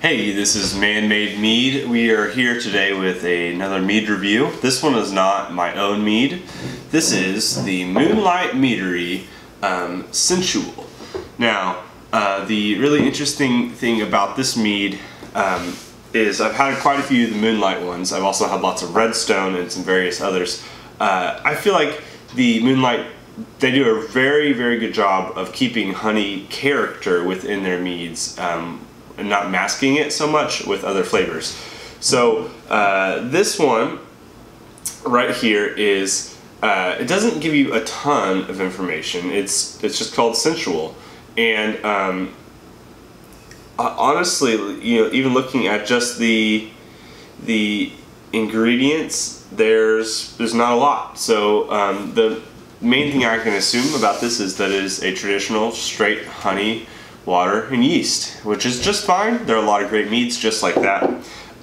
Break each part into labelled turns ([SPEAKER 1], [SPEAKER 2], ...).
[SPEAKER 1] Hey, this is Man-Made Mead. We are here today with another mead review. This one is not my own mead. This is the Moonlight Meadery Sensual. Now, the really interesting thing about this mead is I've had quite a few of the Moonlight ones. I've also had lots of Redstone and some various others. I feel like the Moonlight, they do a very, very good job of keeping honey character within their meads. And not masking it so much with other flavors. So this one right here is, it doesn't give you a ton of information. It's just called Sensual. And honestly, you know, even looking at just the ingredients, there's not a lot. So the main thing I can assume about this is that it is a traditional straight honey, water, and yeast, which is just fine. There are a lot of great meads just like that,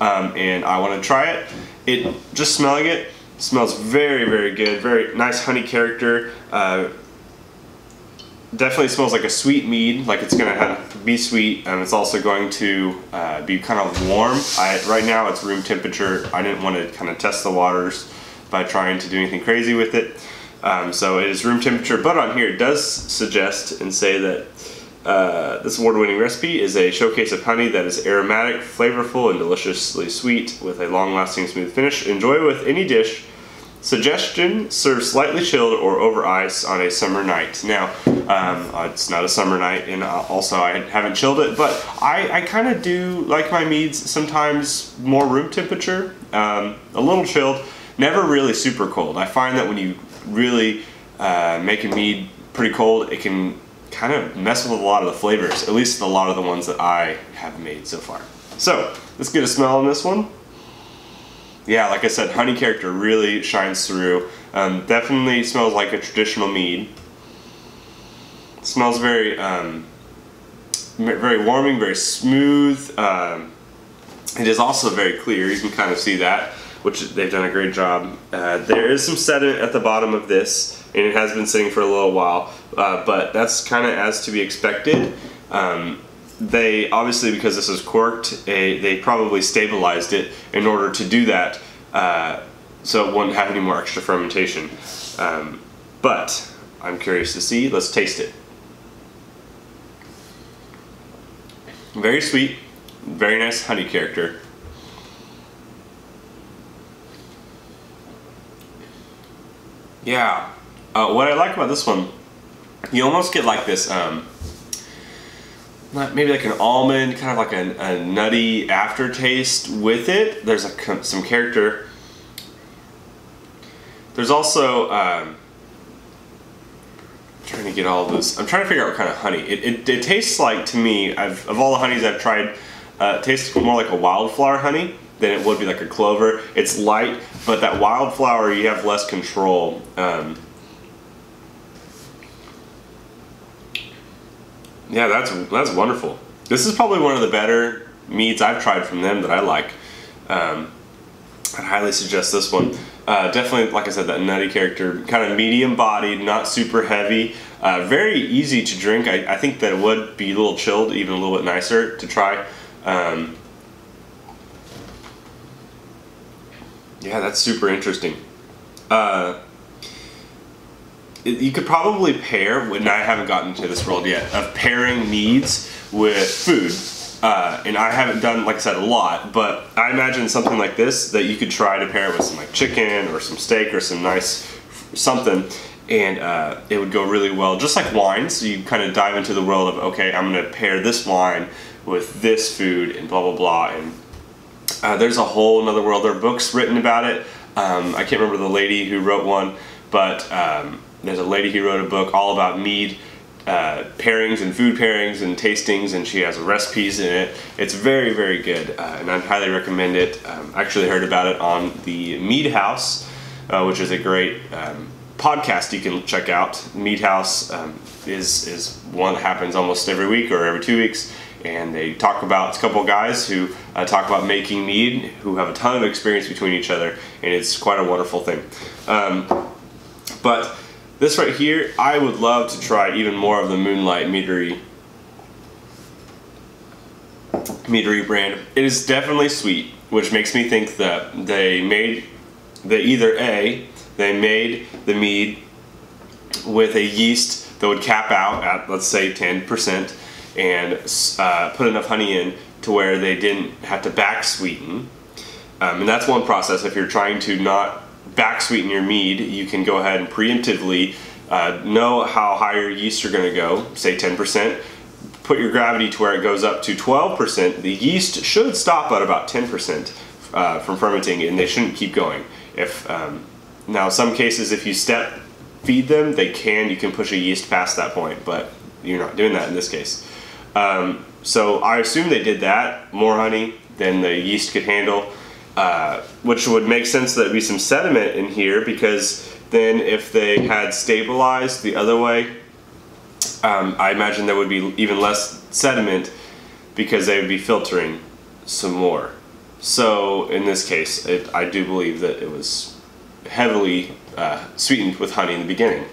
[SPEAKER 1] and I want to try it. Just smelling it, smells very, very good. Very nice honey character. Definitely smells like a sweet mead, like it's going to be sweet, and it's also going to be kind of warm. Right now it's room temperature. I didn't want to kind of test the waters by trying to do anything crazy with it. So it is room temperature, but on here it does suggest and say that this award-winning recipe is a showcase of honey that is aromatic, flavorful, and deliciously sweet with a long-lasting smooth finish. Enjoy with any dish. Suggestion: serve slightly chilled or over ice on a summer night. Now, it's not a summer night, and also I haven't chilled it, but I kind of do like my meads sometimes more room temperature, a little chilled, never really super cold. I find that when you really make a mead pretty cold, it can kind of mess with a lot of the flavors, at least a lot of the ones that I have made so far. So let's get a smell on this one. Yeah, like I said, honey character really shines through. Definitely smells like a traditional mead. It smells very, very warming, very smooth. It is also very clear. You can kind of see that, which they've done a great job. There is some sediment at the bottom of this, and it has been sitting for a little while, but that's kind of as to be expected. They obviously, because this is corked, they probably stabilized it in order to do that, so it wouldn't have any more extra fermentation. But I'm curious to see. Let's taste it. Very sweet, very nice honey character. Yeah, what I like about this one, you almost get like this, maybe like an almond, kind of like a nutty aftertaste with it. There's some character. There's also, trying to get all of this, I'm trying to figure out what kind of honey. It tastes like, to me, of all the honeys I've tried, it tastes more like a wildflower honey than it would be like a clover. It's light, but that wildflower, you have less control. Yeah, that's wonderful. This is probably one of the better meads I've tried from them that I like. I'd highly suggest this one. Definitely, like I said, that nutty character, kind of medium bodied, not super heavy, very easy to drink. I think that it would be a little chilled, even a little bit nicer to try. Yeah, that's super interesting. You could probably pair, and I haven't gotten into this world yet, of pairing meads with food. And I haven't done, like I said, a lot, but I imagine something like this that you could try to pair with some like chicken or some steak or some nice something, and it would go really well, just like wine. So you kind of dive into the world of, okay, I'm going to pair this wine with this food and blah blah blah, and there's a whole another world. There are books written about it. I can't remember the lady who wrote one, but there's a lady who wrote a book all about mead pairings and food pairings and tastings, and she has recipes in it. It's very, very good, and I highly recommend it. I actually heard about it on the Mead House, which is a great podcast you can check out. Mead House is one that happens almost every week or every 2 weeks, and they talk about, it's a couple of guys who talk about making mead, who have a ton of experience between each other, and it's quite a wonderful thing. But this right here, I would love to try even more of the Moonlight Meadery. Meadery brand. It is definitely sweet, which makes me think that they made they made the mead with a yeast that would cap out at, let's say, 10% and put enough honey in to where they didn't have to back sweeten. And that's one process. If you're trying to not back sweeten your mead, you can go ahead and preemptively know how high your yeasts are going to go, say 10%. Put your gravity to where it goes up to 12%. The yeast should stop at about 10% from fermenting, and they shouldn't keep going. If now, some cases, if you step feed them, you can push a yeast past that point, but you're not doing that in this case. So I assume they did that, more honey than the yeast could handle, which would make sense that there'd be some sediment in here, because then if they had stabilized the other way, I imagine there would be even less sediment because they would be filtering some more. So in this case, I do believe that it was heavily sweetened with honey in the beginning.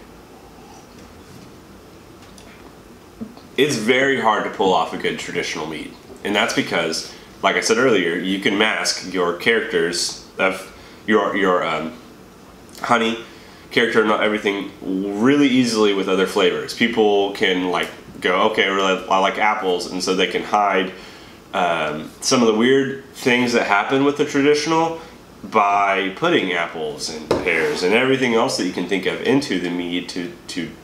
[SPEAKER 1] It's very hard to pull off a good traditional mead, and that's because, like I said earlier, you can mask your characters of your honey character, not everything, really easily with other flavors. People can go, okay, I like apples, and so they can hide some of the weird things that happen with the traditional by putting apples and pears and everything else that you can think of into the mead to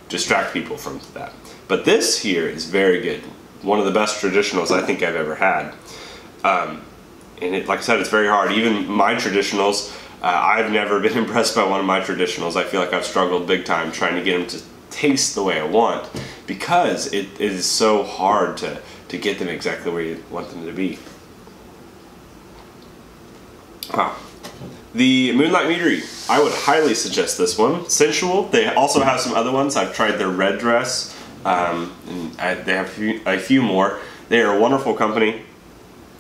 [SPEAKER 1] distract people from that. But this here is very good. One of the best traditionals I think I've ever had. And like I said, it's very hard. Even my traditionals, I've never been impressed by one of my traditionals. I feel like I've struggled big time trying to get them to taste the way I want, because it is so hard to get them exactly where you want them to be. Wow. The Moonlight Meadery, I would highly suggest this one. Sensual, they also have some other ones. I've tried their red dress, and they have a few more. They are a wonderful company,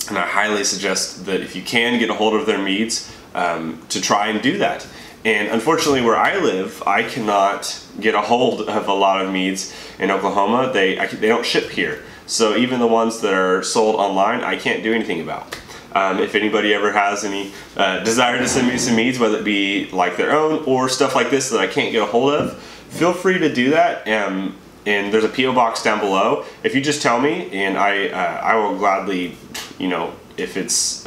[SPEAKER 1] and I highly suggest that if you can get a hold of their meads, to try and do that. And unfortunately, where I live, I cannot get a hold of a lot of meads in Oklahoma. They don't ship here. So even the ones that are sold online, I can't do anything about. If anybody ever has any desire to send me some meads, whether it be like their own or stuff like this that I can't get a hold of, feel free to do that. And there's a P.O. box down below. If you just tell me, and I will gladly, if it's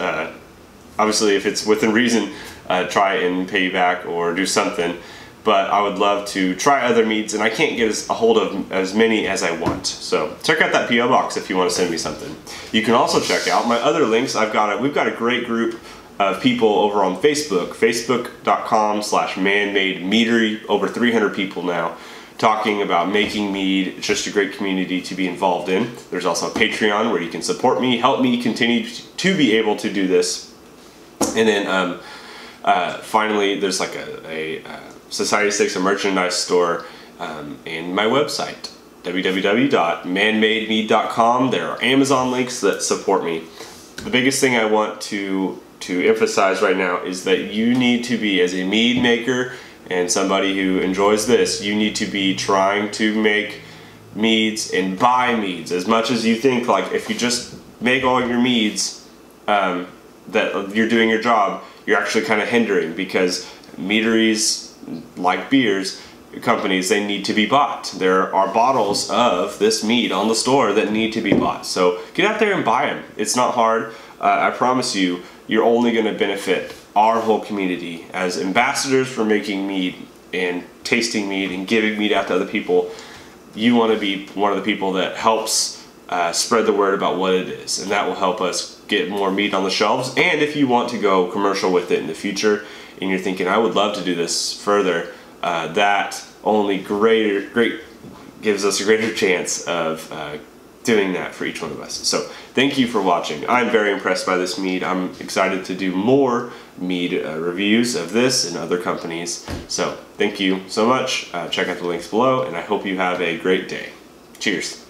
[SPEAKER 1] obviously if it's within reason, try and pay you back or do something. But I would love to try other meads, and I can't get a hold of as many as I want. So check out that P.O. box if you want to send me something. You can also check out my other links. We've got a great group of people over on Facebook, facebook.com/man-made meadery, over 300 people now, talking about making mead. It's just a great community to be involved in. There's also a Patreon where you can support me, help me continue to be able to do this. And then finally, there's like a Society 6, a merchandise store, and my website, www.manmademead.com. There are Amazon links that support me. The biggest thing I want to emphasize right now is that you need to be, as a mead maker and somebody who enjoys this, you need to be trying to make meads and buy meads. As much as you think, like, if you just make all your meads, that you're doing your job, you're actually kind of hindering, because meaderies, like beers companies, they need to be bought. There are bottles of this mead on the store that need to be bought. So get out there and buy them. It's not hard. I promise you, you're only going to benefit our whole community as ambassadors for making mead and tasting mead and giving mead out to other people. You want to be one of the people that helps spread the word about what it is, and that will help us get more mead on the shelves. And if you want to go commercial with it in the future, and you're thinking, I would love to do this further, that only gives us a greater chance of doing that for each one of us. So thank you for watching. I'm very impressed by this mead. I'm excited to do more mead reviews of this and other companies. So thank you so much. Check out the links below, and I hope you have a great day. Cheers.